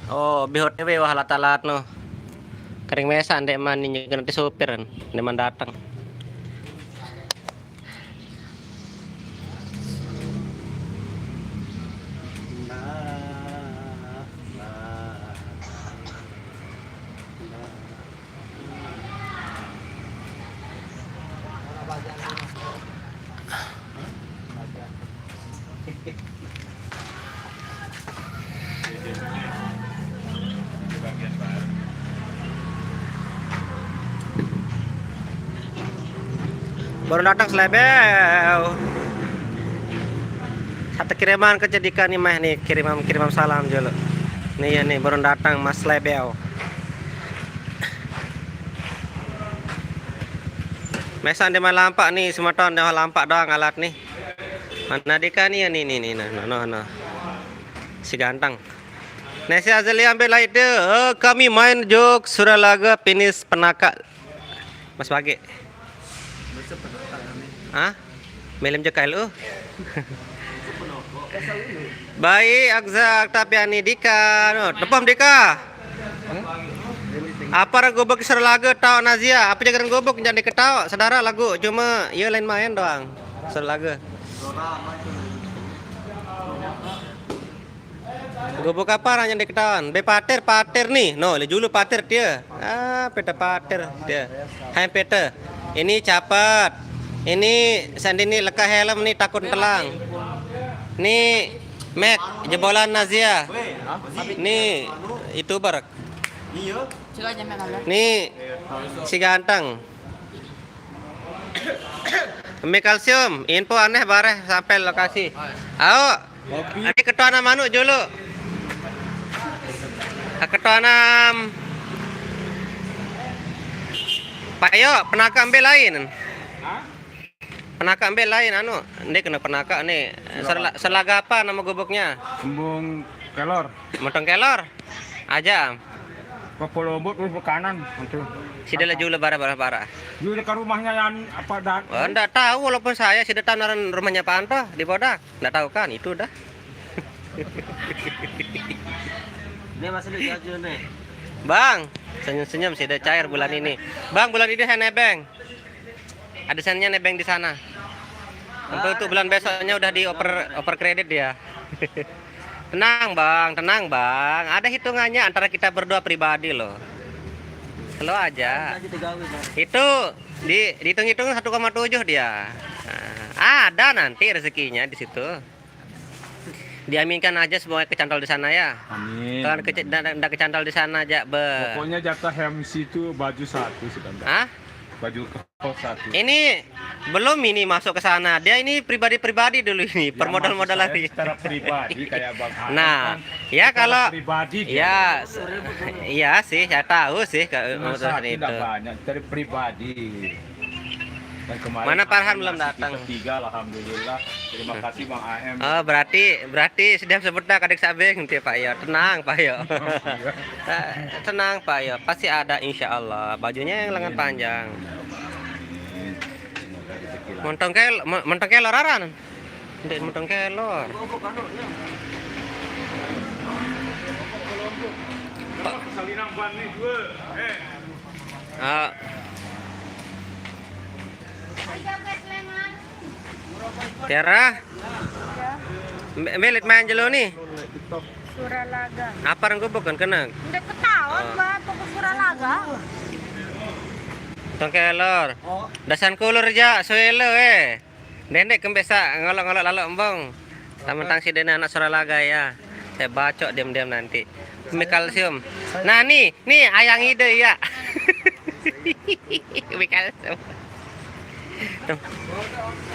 Oh, bihot we wah latalat no. Kering mesa ndek man ni nanti sopir kan. Ndek man datang. Baru datang selebel. Satu kiriman kejadikan nih mah nih kiriman salam jolo. Nih ya nih baru datang Mas Selebel. Mesan di mana lampak nih semua tahun dah lampak doang alat nih. Mana Dika nih ya nih no. Si ganteng. Nasi Azali ambil light deh. Kami main jok Suralaga Penis Penaka. Mas Bage. Hah? Melem je kail Baik, Akzak tapi ani Dika, no, tepam Dika. Apa ra gobok Suralaga tau Nazia? Apa jaga gobok jangan diketawa, saudara lagu cuma ya lain main doang. Suralaga. Gobok apa yang diketahuan? Be pater nih. No, le julu pater dia. Peta pater dia. Hai peta. Ini cepat. Ini sandini leka helm nih takut telang. Nih Mac jebolan Nazia. Nih itu barak. Nih si ganteng. Ambil kalsium, info aneh bareh sampai lokasi. Ayo. Ini ketua nama anu dulu. Ketua nam Pak Yo, penaka ambil lain. Penaka ambil lain anu. Ini kena penaka nih. Selaga apa nama goboknya? Kembung kelor. Motong kelor. Aja. Popolombot ke kanan itu. Sudah laju bara. Di dekat rumahnya yang apa dan? Oh, enggak tahu walaupun saya sudah tahu rumahnya Pak Anto di Bodak. Enggak tahu kan itu dah. Ini masih lucu nih. Bang, senyum-senyum sih ada cair bulan ini. Bang, bulan ini saya nebeng. Ada sennya nebeng di sana. Untuk bulan besoknya udah di oper kredit dia. Tenang bang. Ada hitungannya antara kita berdua pribadi loh. Slow aja. Itu dihitung-hitung 1,7 dia. Nah, ada nanti rezekinya di situ. Diaminkan aja semuanya kecantol di sana ya. Amin. Kalau tidak kecantol di sana aja Pokoknya jatah MC itu baju satu sudah. Hah? Baju kepol satu. Ini belum ini masuk ke sana. Dia ini pribadi dulu ini, per modal-modal lagi. Secara pribadi kayak Bang Adam Nah, kan, ya kalau pribadi ya iya sih, saya tahu sih kalau satu itu. tidak banyak dari pribadi. Dan kemarin Mana Farhan belum datang? Ketiga, alhamdulillah. Terima kasih Bang AM. Oh, berarti sudah sebut dah kadek sabeng nanti Pak Yo. Tenang Pak Yo. Tenang Pak Yo, pasti ada insya Allah. Bajunya yang lengan panjang. Montong kelor aran. Ndek montong kelor. Salinang ban nih dua. Tiara. Melit main jelo nih. Suralaga. Apa yang gue bukan kena? Udah ketahuan Mbak, pokok Suralaga. Tong kelor. Dasan kulur aja, soelo Dendek kembesa ngolok-ngolok lalu embong. Tamentang si dena anak Suralaga ya. Saya bacok diam-diam nanti. Ambil kalsium. Nah nih ayang ide ya. Ambil kalsium.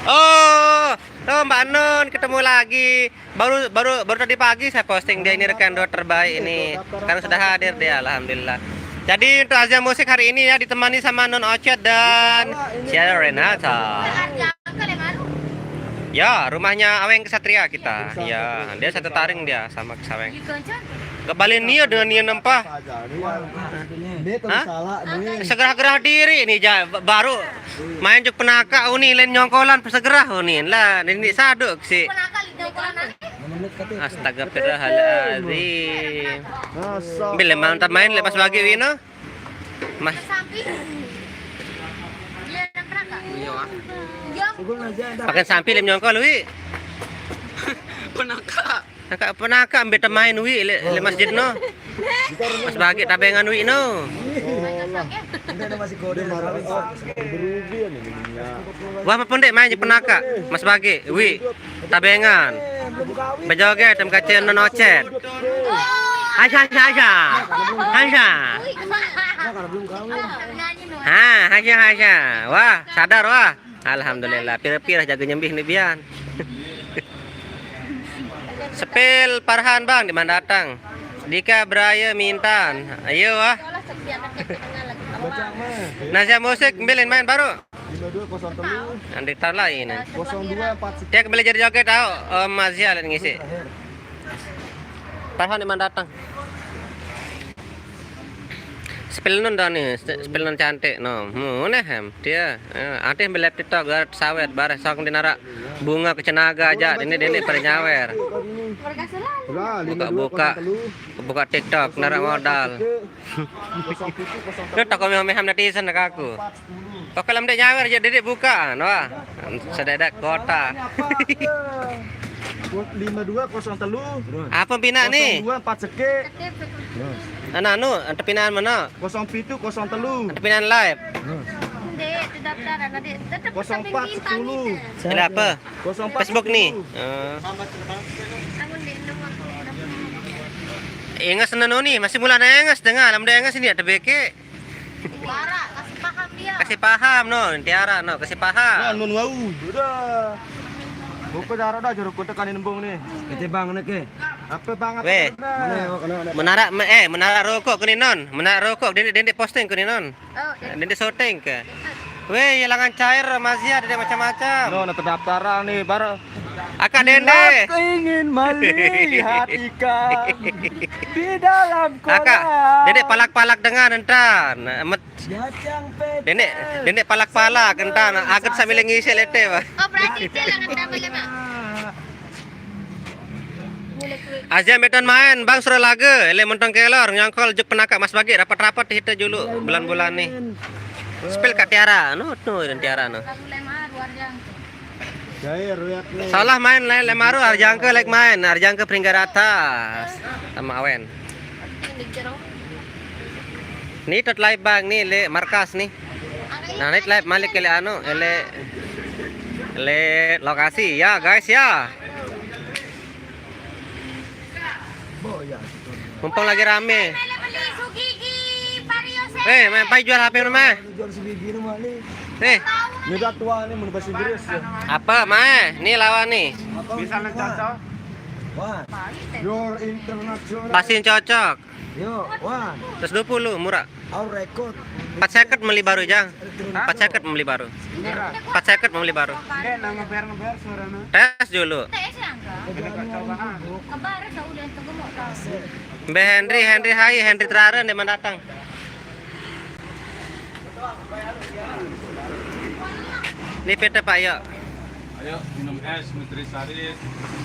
Oh, Mbak Nun ketemu lagi. Baru tadi pagi saya posting dia ini rekan doa terbaik ini. Karena sudah hadir dia, alhamdulillah. Jadi untuk Azia Musik hari ini ya ditemani sama Nun Ocet dan Ciara Renata. Ya, rumahnya Aweng Kesatria kita. Ya, dia satu taring dia sama Kesaweng. Kebalin dia dengan dia nempah. Segera-gerah diri ini baru main juk penaka uni lain nyongkolan segera uni lah ini saduk sih. Astagfirullahaladzim. Bila mantap main le Mas Bagi Wino. Mas Samping. Iya, dan kerangka. Iya. pakai sampi lem nyongkol wi. Penaka ambil main wi le masjid no. Mas Bagi tabengan wi no. Wah mapun dek main je penaka Mas Bagi wi tabengan. Bejoget tem kacen no nocet. Aja. Haja. Wah, sadar wah. Alhamdulillah, pira-pira jaga nyembih nih Bian. Sepil Parhan Bang, di mana datang? Dika Braya Mintan. Ayo wah. Nasihat musik ambilin main baru. 5203 Nanti tar lain. 0246. Dia kembali jadi joget tahu Om Azia lihat ngisi. Parhan di mana datang? Sepil nun dah nih, sepil nun cantik no. Mana hem dia. Ante ambil TikTok garat sawet bareh sok dinara bunga kecenaga aja. Ini pada nyawer. Buka TikTok nara modal. Lu tak kau meham netizen nak aku. Kau kalau mendek nyawer aja dedek buka, wah. Sedadak kota. 5203 Apa pina nih? 02 seke. Anu, antepinaan mana? 0703 Antepinaan live. Dek, itu daftaran nanti tetap 0410. Ini apa? 04 Facebook nih. Namun di nomor Engas nano nih, masih mulai engas dengar, lamda engas ini ada beke. Bara, kasih paham dia. Kasih paham no, Tiara no, kasih paham. Nun wau. Udah. Buka darah dah jeruk tekanin embung nih. Kete bang nek. Apa banget? Weh. Menara rokok ke non. Menara rokok dendek posting ke non. Oh, Dendek syuting ke. Weh, hilangan cair masih ada macam-macam. No, nak terdaftaran nih baru. Akak dendek. Aku ingin melihat ikan di dalam kolam. Akak, dendek palak-palak dengan entan. Dendek palak-palak entan. Agak sambil ngisi lete, Pak. oh berarti dia lah kata bagaimana? Azia meton main Bang Suralaga, ele montong kelor nyangkol juk penaka Mas Bagi rapat-rapat hita julu bulan-bulan nih. Spil Kak Tiara, no dan Tiara no. Kamu lemah luar jang. Cair lihat nih. Salah main lemaru Arjangke like main, Arjangke peringkat atas sama Awen. Ini jero. Nih tot live bang nih le markas nih. Nah nih live malik ke anu le lokasi ya guys ya. Mumpung lagi rame. Beli sugigi Vario Main pai jual HP mana? Jual segigi rumah nih. Nih, Ini tua nih mau bahasa Inggris ya. apa mah? Nih lawan nih. Bisa cocok. Wah. Your international. Pasin cocok. Yo, wah. 120 murah. Our record. 4 second membeli baru jang. 4 second membeli baru. 4 second membeli baru. Ngeber suaranya. Tes dulu. TS yang enggak? Kabar dah udah itu gemuk tahu. Mbak Henry hai, Henry Traren di mana datang? Ini pita Pak yuk. Ayo minum es nutrisari.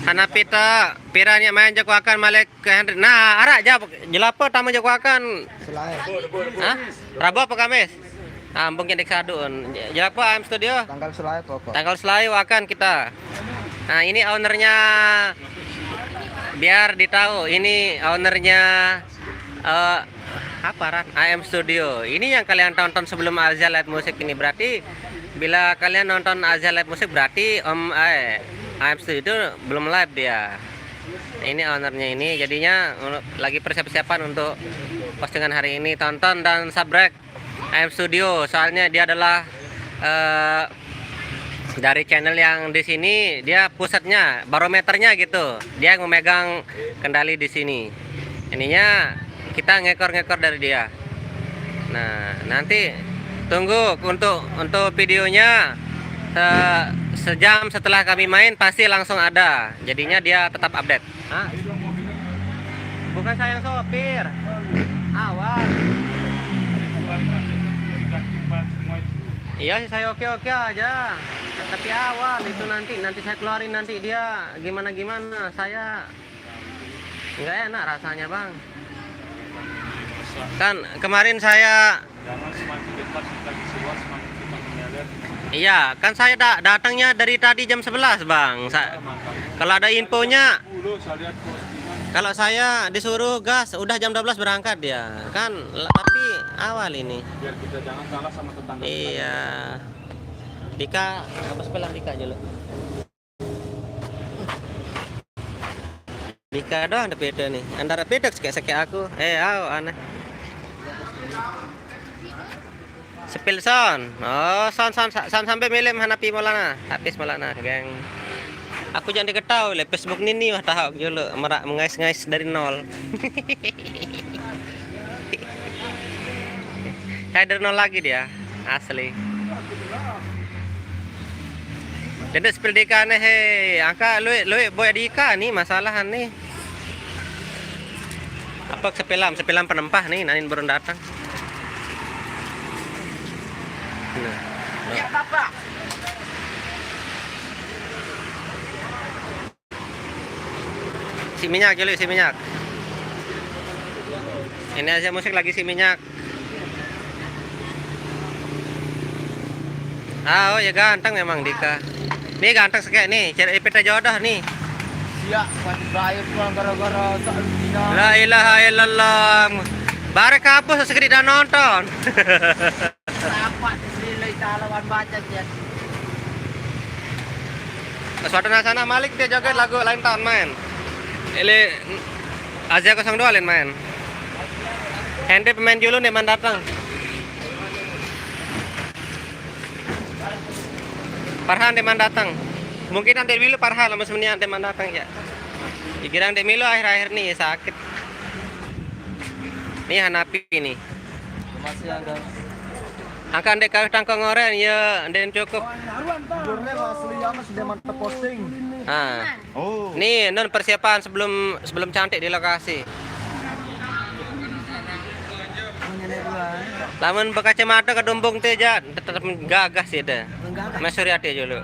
Hana pita, piranya main jago akan malek ke Henry. Nah, arak jawab, jelapa tamu jago akan. Selai. Hah? Rabu apa Kamis? Ambung yang deksadun. Jelapa AM Studio. Tanggal selai pokok. Tanggal Selayu akan kita. Nah, ini ownernya. Biar ditahu, ini ownernya apa Ran? AM Studio. Ini yang kalian tonton sebelum Azia Live Musik ini berarti bila kalian nonton Azia Live Musik berarti AM Studio belum live dia. Ini ownernya ini jadinya lagi persiapan untuk postingan hari ini. Tonton dan subscribe AM Studio soalnya dia adalah dari channel yang di sini dia pusatnya, barometernya gitu. Dia yang memegang kendali di sini. Ininya kita ngekor dari dia. Nah, nanti tunggu untuk videonya sejam setelah kami main pasti langsung ada. Jadinya dia tetap update. Hah? Bukan saya yang sopir. Awas. Iya sih saya oke aja. Tapi awal itu nanti saya keluarin nanti dia gimana saya nggak enak rasanya bang. Kan kemarin saya Jangan semakin dekat kita keluar semakin kita mengalir. iya kan saya datangnya dari tadi jam 11 bang. Kalau ada infonya Saya lihat postingan. kalau saya disuruh gas udah jam 12 berangkat dia kan tapi awal ini. Biar kita jangan kalah sama tetangga. Iya. Dika, apa sebelah Dika aja lo. Dika doang ada beda nih. Antara beda sekek aku. Aneh. Sepil son. Oh, son sampai milim hanapi molana. Habis molana, geng. Aku jangan diketahui le Facebook nini wah tahu dulu merak mengais-ngais dari nol. Kayak dari nol lagi dia. Asli. Jadi spill dika nih, hei, angka lu boy dika nih masalahan nih. Apa sepilam penempah nih, nanin baru datang. Ya bapak. Si minyak dulu, si minyak. Ini aja musik lagi si minyak. Oh ya ganteng memang Dika. Nih ganteng sekali nih, cari peta jodoh nih. Siap, bayar pulang gara-gara tak bina. La ilaha illallah. Barek kapus segede dan nonton. Dapat nilai lawan baca dia. Suatu sana Malik dia joget lagu lain tahun main. Ini Asia 02 lain main. Henry pemain dulu nih man datang. Parhan deman datang. Mungkin nanti dulu Parhan lama sebenarnya deman datang ya. Dikira Demilu akhir-akhir nih sakit. Nih Hanapi ini. Masih ada. Angka ndek kawih tangkong oren ya den cukup. Jurne asli ama sudah mantap posting. Nah. Oh. Nih non persiapan sebelum cantik di lokasi. Lamun berkacamata ke dumbung teh ja tetap gagah sih dah. Mas Suryati dulu.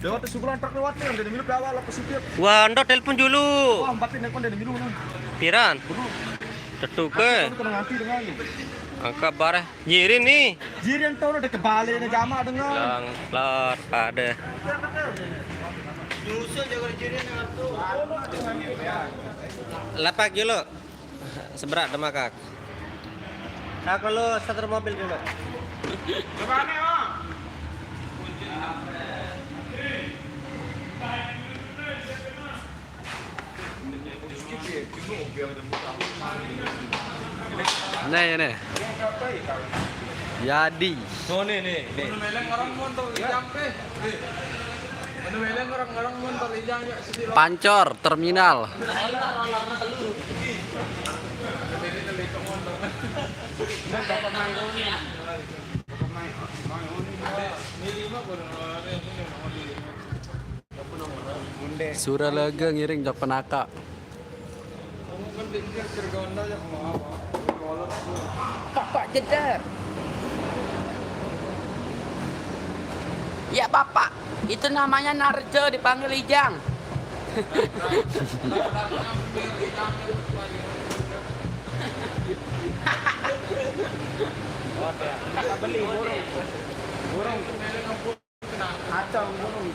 Lewat sebulan truk lewat nih dari milu ke awal apa sipir. Wah, ndo telepon dulu. Wah, batin nelpon dari milu nang. Piran. Tetuke. Kena nganti dengan lu. Angka bareh nyirin nih. Jiran tahu udah kebalik na jama dengan. Lang lot ada. Nyusul jaga jiran dengan tuh. Lapak dulu. Seberat demakak. Nah, kalau starter mobil dulu. Coba nih, Om. Nih. Yadi. So nih. Meleng orang motor ijang teh. Meleng orang motor ijang ya sedih. Pancor terminal. Suralega ngiring jak penaka. Bapak jedar. Ya bapak, itu namanya Narjo dipanggil Ijang. Beli burung. Acang burung.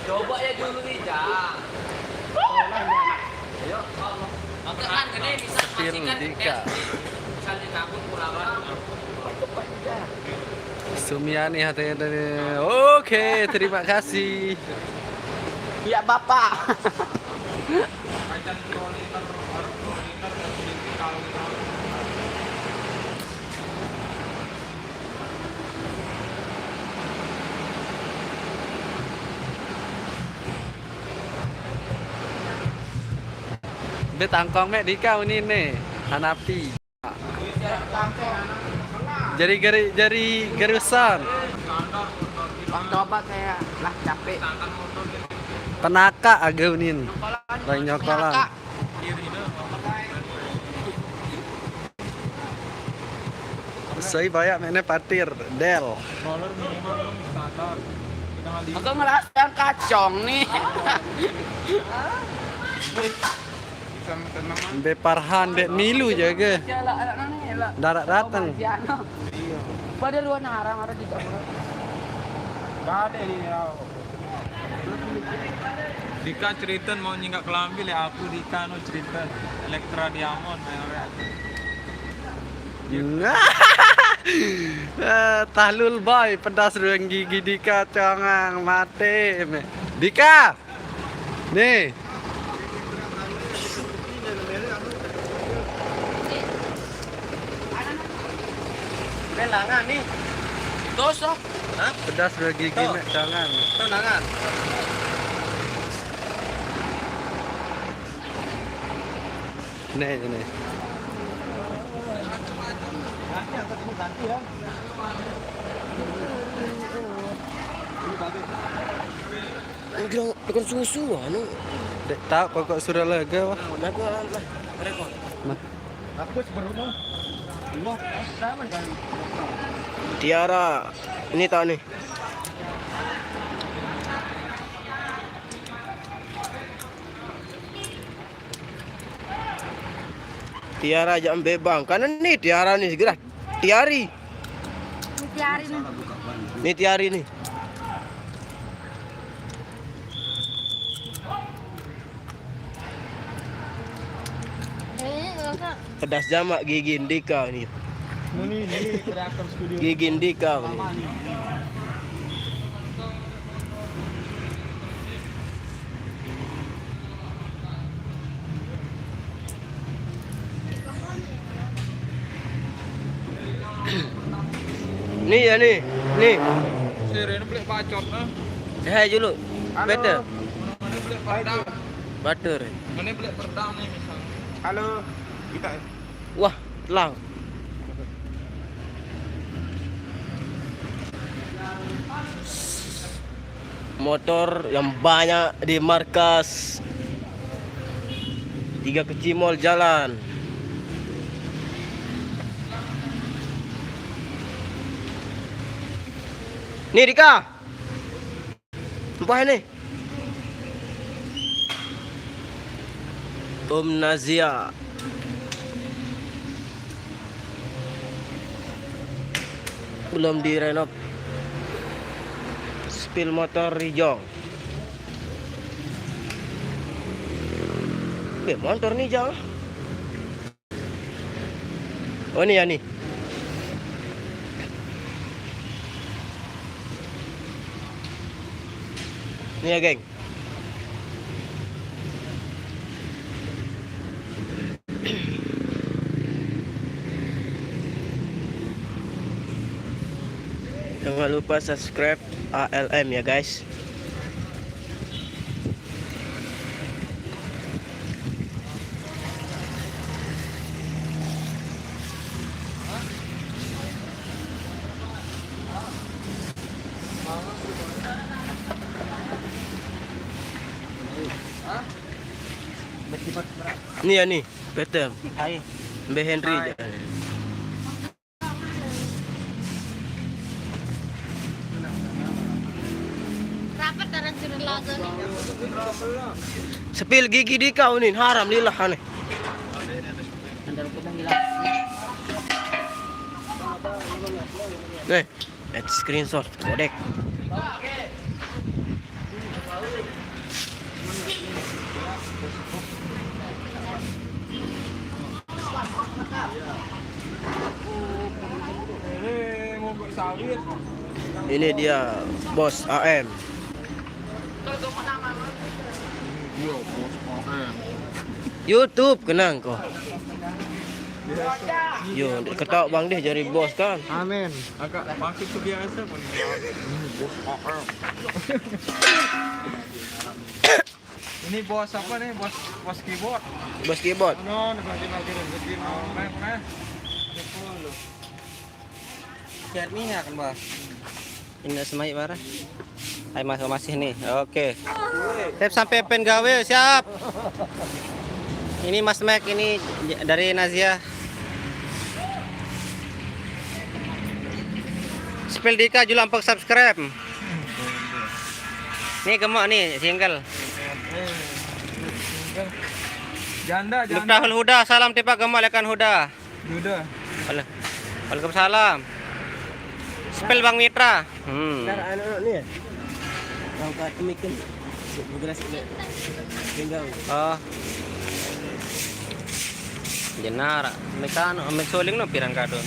Coba ya dulu Ijang. Ayo. Oke kan gede bisa Sepil Dika. Bisa dikabut pulangan. Sumiani hati dari. Oke, terima kasih. Ya bapak. Dia tangkong mek Dika ini nih. Hanapi. Jari garusan. Bang coba kayak lah capek. Penaka agaunin. Lain nyokolan. Saya banyak mainnya patir, Del. Roller minimal standar. Kita ngali. Aku ngerasa kacong nih. Be Parhan, be Milu jaga. Jalan anak nanya lah. Darat datang. Pada luar narang ada di kamar. Gak ada di Dika cerita mau nyinggak kelambi le aku Dika no cerita Elektra Diamond merek. Tahlul boy, pedas ruang gigi Dika congang mati. Dika, nih. Belangan nih. Dosa. Hah? Pedas ruang gigi Tuh. mek congang. Tuh nangan. Nih. Bukan susu anu. Dek tahu pokok surah lega wah. Aku sebelumnya. Tiara, ini tahu nih. Tiara jam bebang, karena nih Tiara nih segera. Tiari, Tiari nih. nih Tiari nih. Enggak. Pedas jamak gigi Indika nih. Ini kreator studio. Gigi Indika nih. Nih ya nih. Sirene beli bacot nah. Hai dulu. Better. Mana beli perdam. Butter. Mana beli perdam nih misal. Halo, kita. Wah, telang. Motor yang banyak di markas 3 Kecimol jalan. Nih Dika. Apa ini? Om Nazia. Belum direnov. Spill motor hijau. Motor nih hijau. Oh ini ya nih. Ini ya geng. Jangan lupa subscribe ALM ya guys. Ini ya nih, betul. Hai. Mbak Henry. Rapat darah sudah laga nih. Sepil gigi di kau nih, haram lillah aneh. Nih, lihat screenshot, kodek. Mogok sawit. Ini dia bos AM. Yo, bos OM. YouTube kenang kok. Yo, ketok bang deh jadi bos kan. Amin. Agak makin tuh biasa pun. Bos OM. Ini bos apa nih? Bos keyboard. Bos keyboard. No, lagi rezeki mana? Lihat minyak kan, Bang. Ini semai barah. Hai masih nih. Oke. Siap sampai pen gawe, siap. Ini Mas Mac ini dari Nazia. Spell Dika juga untuk subscribe. Nih gemuk nih single. Janda, Miftahul Huda, salam tipak gemuk lekan Huda. Duda. Waalaikumsalam. Spell Bang Mitra. Anak-anak ni. Kau kat temikin. Bergerak tinggal. Oh. Jenar, mekan, soling no pirang kadon.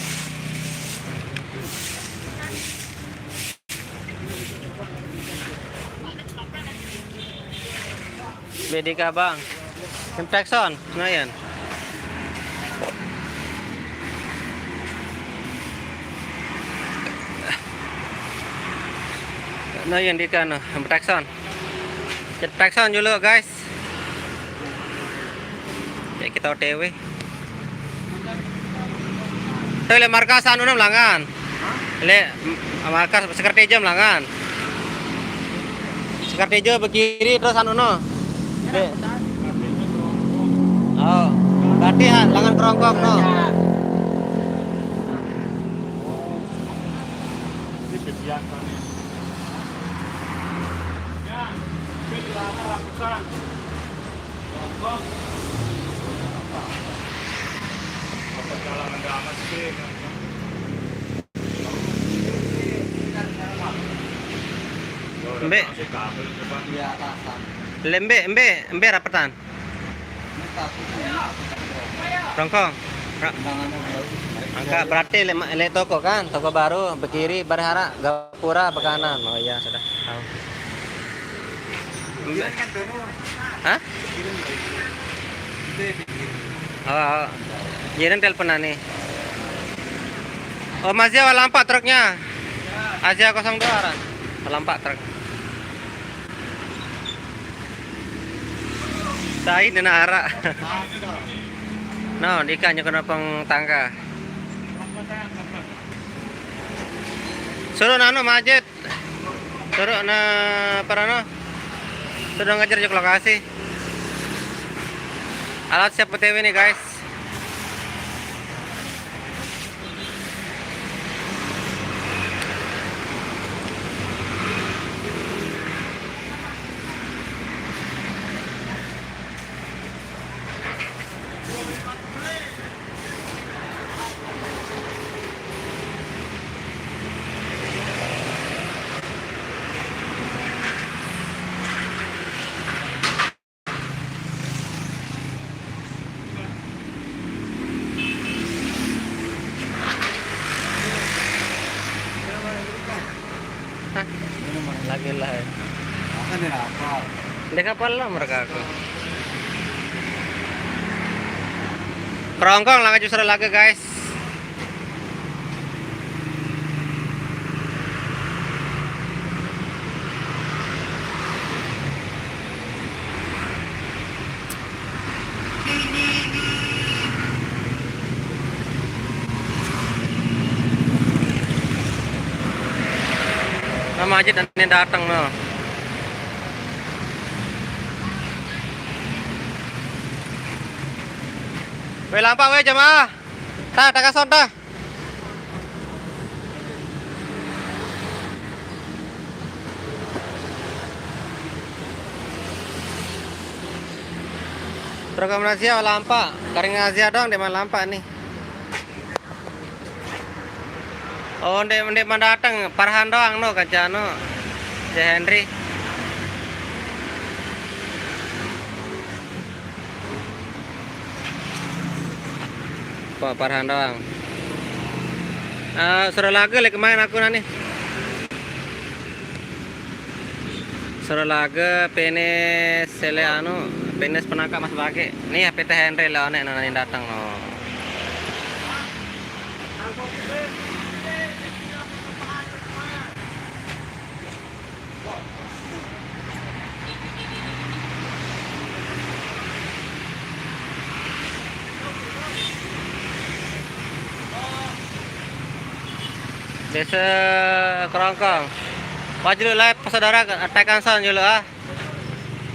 Bedika bang, Impexon, Senayan. Senayan di kan, Impexon. Impexon dulu guys. Ya kita OTW. Le markas anu nam langan. Le markas sekertejo langan. Sekertejo begiri terus anu no. Oh, berarti langan kerongkong no. Embe rapetan. Rongkong. Angka berarti le toko kan, toko baru bekiri berhara gapura bekanan. Oh iya sudah tahu. Hah? Oh, jadi teleponan nih. Oh masih lampak truknya. Asia 02 orang. Lampak truk. Sai dina ara. No, ikannya kena peng tangga. Suruh nano majet. Suruh na parano. Sudah ngajar jok lokasi. Alat siap PTW nih guys. Lagi lah. Kan dia apa? Dia kapal lah mereka aku. Kerongkong lah justru lagi guys. Nama aja dan ini datang no. Weh lampak weh jemaah. Tah tak kasih dah. Program razia lampak, karing razia dong di mana lampak nih. Oh, ndek mendatang Farhan doang no kancano. Si Henry. Pak Farhan doang. Suruh lagu lek main aku nani. Suruh lagu penes sele anu, penes penangkap Mas Bage. Nih ya PT Henry lah nek nani datang no. Desa Kerongkong. Wajib live saudara tekan sound dulu ah.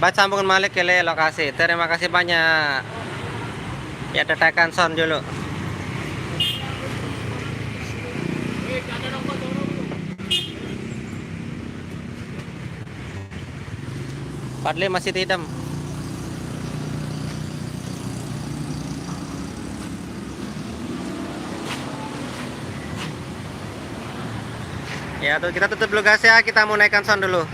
Baca sambungan Malik ke lokasi. Terima kasih banyak. Ya tekan sound dulu. Padli masih tidak. Ya tuh kita tutup dulu guys ya, kita mau naikkan sound dulu.